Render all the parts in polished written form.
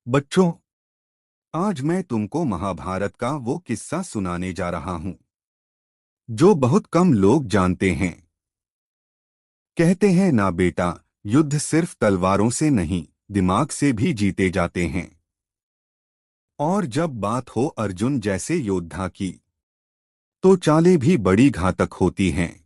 बच्चों, आज मैं तुमको महाभारत का वो किस्सा सुनाने जा रहा हूं जो बहुत कम लोग जानते हैं। कहते हैं ना बेटा, युद्ध सिर्फ तलवारों से नहीं, दिमाग से भी जीते जाते हैं। और जब बात हो अर्जुन जैसे योद्धा की, तो चालें भी बड़ी घातक होती हैं।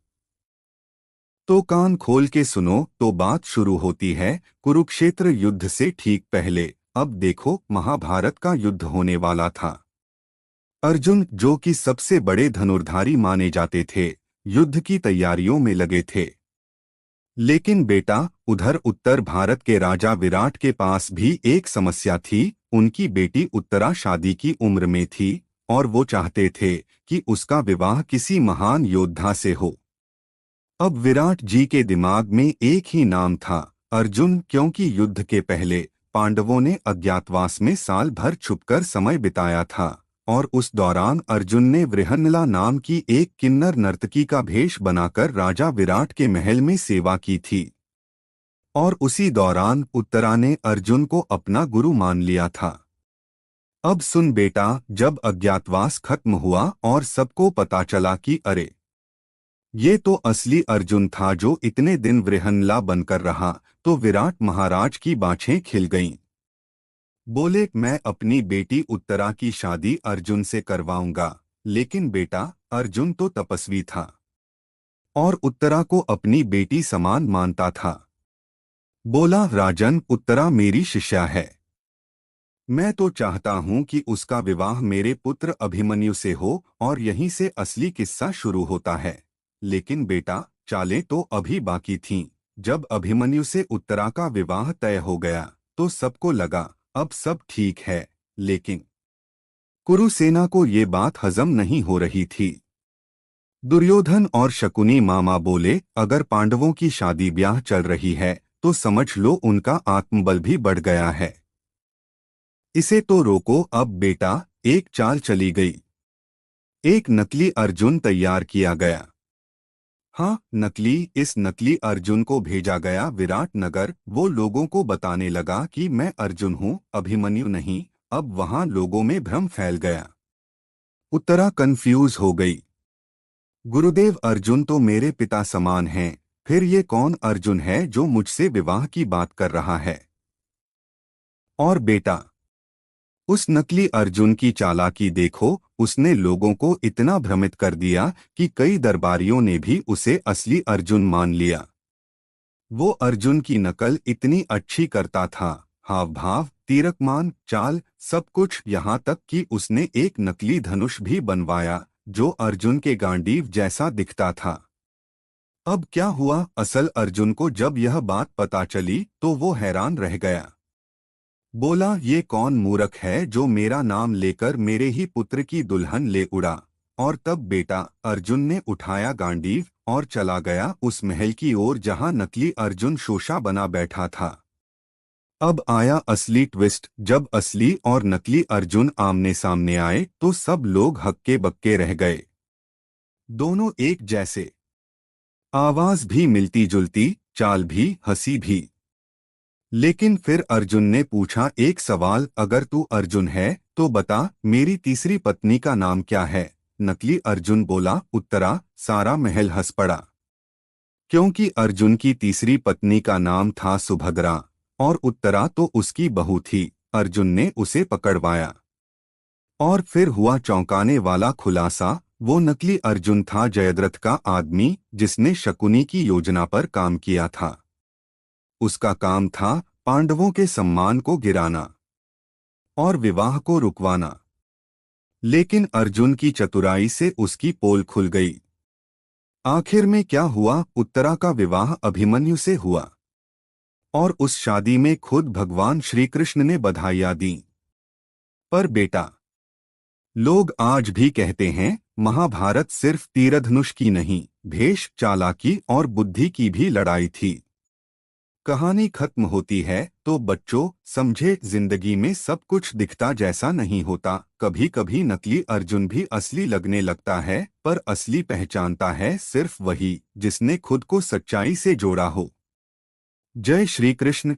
तो कान खोल के सुनो, तो बात शुरू होती है कुरुक्षेत्र युद्ध से ठीक पहले। अब देखो, महाभारत का युद्ध होने वाला था। अर्जुन, जो कि सबसे बड़े धनुर्धारी माने जाते थे, युद्ध की तैयारियों में लगे थे। लेकिन बेटा, उधर उत्तर भारत के राजा विराट के पास भी एक समस्या थी। उनकी बेटी उत्तरा शादी की उम्र में थी और वो चाहते थे कि उसका विवाह किसी महान योद्धा से हो। अब विराट जी के दिमाग में एक ही नाम था, अर्जुन, क्योंकि युद्ध के पहले पांडवों ने अज्ञातवास में साल भर छुपकर समय बिताया था। और उस दौरान अर्जुन ने वृहन्नला नाम की एक किन्नर नर्तकी का भेष बनाकर राजा विराट के महल में सेवा की थी। और उसी दौरान उत्तरा ने अर्जुन को अपना गुरु मान लिया था। अब सुन बेटा, जब अज्ञातवास खत्म हुआ और सबको पता चला कि अरे, ये तो असली अर्जुन था जो इतने दिन वृहन्नला बनकर रहा, तो विराट महाराज की बाछें खिल गईं। बोले, मैं अपनी बेटी उत्तरा की शादी अर्जुन से करवाऊंगा। लेकिन बेटा, अर्जुन तो तपस्वी था और उत्तरा को अपनी बेटी समान मानता था। बोला, राजन, उत्तरा मेरी शिष्या है। मैं तो चाहता हूं कि उसका विवाह मेरे पुत्र अभिमन्यु से हो, और यहीं से असली किस्सा शुरू होता है। लेकिन बेटा, चालें तो अभी बाकी थीं। जब अभिमन्यु से उत्तरा का विवाह तय हो गया, तो सबको लगा अब सब ठीक है। लेकिन कुरुसेना को ये बात हजम नहीं हो रही थी। दुर्योधन और शकुनी मामा बोले, अगर पांडवों की शादी ब्याह चल रही है, तो समझ लो उनका आत्मबल भी बढ़ गया है। इसे तो रोको। अब बेटा, एक चाल चली गई। एक नकली अर्जुन तैयार किया गया। हाँ, नकली। इस नकली अर्जुन को भेजा गया विराट नगर। वो लोगों को बताने लगा कि मैं अर्जुन हूँ, अभिमन्यु नहीं। अब वहां लोगों में भ्रम फैल गया। उत्तरा कंफ्यूज हो गई। गुरुदेव, अर्जुन तो मेरे पिता समान हैं, फिर ये कौन अर्जुन है जो मुझसे विवाह की बात कर रहा है? और बेटा, उस नकली अर्जुन की चालाकी देखो। उसने लोगों को इतना भ्रमित कर दिया कि कई दरबारियों ने भी उसे असली अर्जुन मान लिया। वो अर्जुन की नकल इतनी अच्छी करता था, हाव भाव, तीरकमान, चाल, सब कुछ, यहाँ तक कि उसने एक नकली धनुष भी बनवाया जो अर्जुन के गांडीव जैसा दिखता था। अब क्या हुआ, असल अर्जुन को जब यह बात पता चली तो वो हैरान रह गया। बोला, ये कौन मूर्ख है जो मेरा नाम लेकर मेरे ही पुत्र की दुल्हन ले उड़ा? और तब बेटा, अर्जुन ने उठाया गांडीव और चला गया उस महल की ओर जहां नकली अर्जुन शोषा बना बैठा था। अब आया असली ट्विस्ट। जब असली और नकली अर्जुन आमने सामने आए तो सब लोग हक्के बक्के रह गए। दोनों एक जैसे, आवाज भी मिलती जुलती, चाल भी, हंसी भी। लेकिन फिर अर्जुन ने पूछा एक सवाल, अगर तू अर्जुन है तो बता, मेरी तीसरी पत्नी का नाम क्या है? नकली अर्जुन बोला, उत्तरा। सारा महल हंस पड़ा, क्योंकि अर्जुन की तीसरी पत्नी का नाम था सुभद्रा और उत्तरा तो उसकी बहू थी। अर्जुन ने उसे पकड़वाया और फिर हुआ चौंकाने वाला खुलासा। वो नकली अर्जुन था जयद्रथ का आदमी, जिसने शकुनी की योजना पर काम किया था। उसका काम था पांडवों के सम्मान को गिराना और विवाह को रुकवाना। लेकिन अर्जुन की चतुराई से उसकी पोल खुल गई। आखिर में क्या हुआ, उत्तरा का विवाह अभिमन्यु से हुआ और उस शादी में खुद भगवान श्री कृष्ण ने बधाइयां दी। पर बेटा, लोग आज भी कहते हैं महाभारत सिर्फ तीरधनुष की नहीं, भेष, चालाकी और बुद्धि की भी लड़ाई थी। कहानी खत्म होती है तो बच्चों समझे, जिंदगी में सब कुछ दिखता जैसा नहीं होता। कभी कभी नकली अर्जुन भी असली लगने लगता है, पर असली पहचानता है सिर्फ वही जिसने खुद को सच्चाई से जोड़ा हो। जय श्री कृष्ण।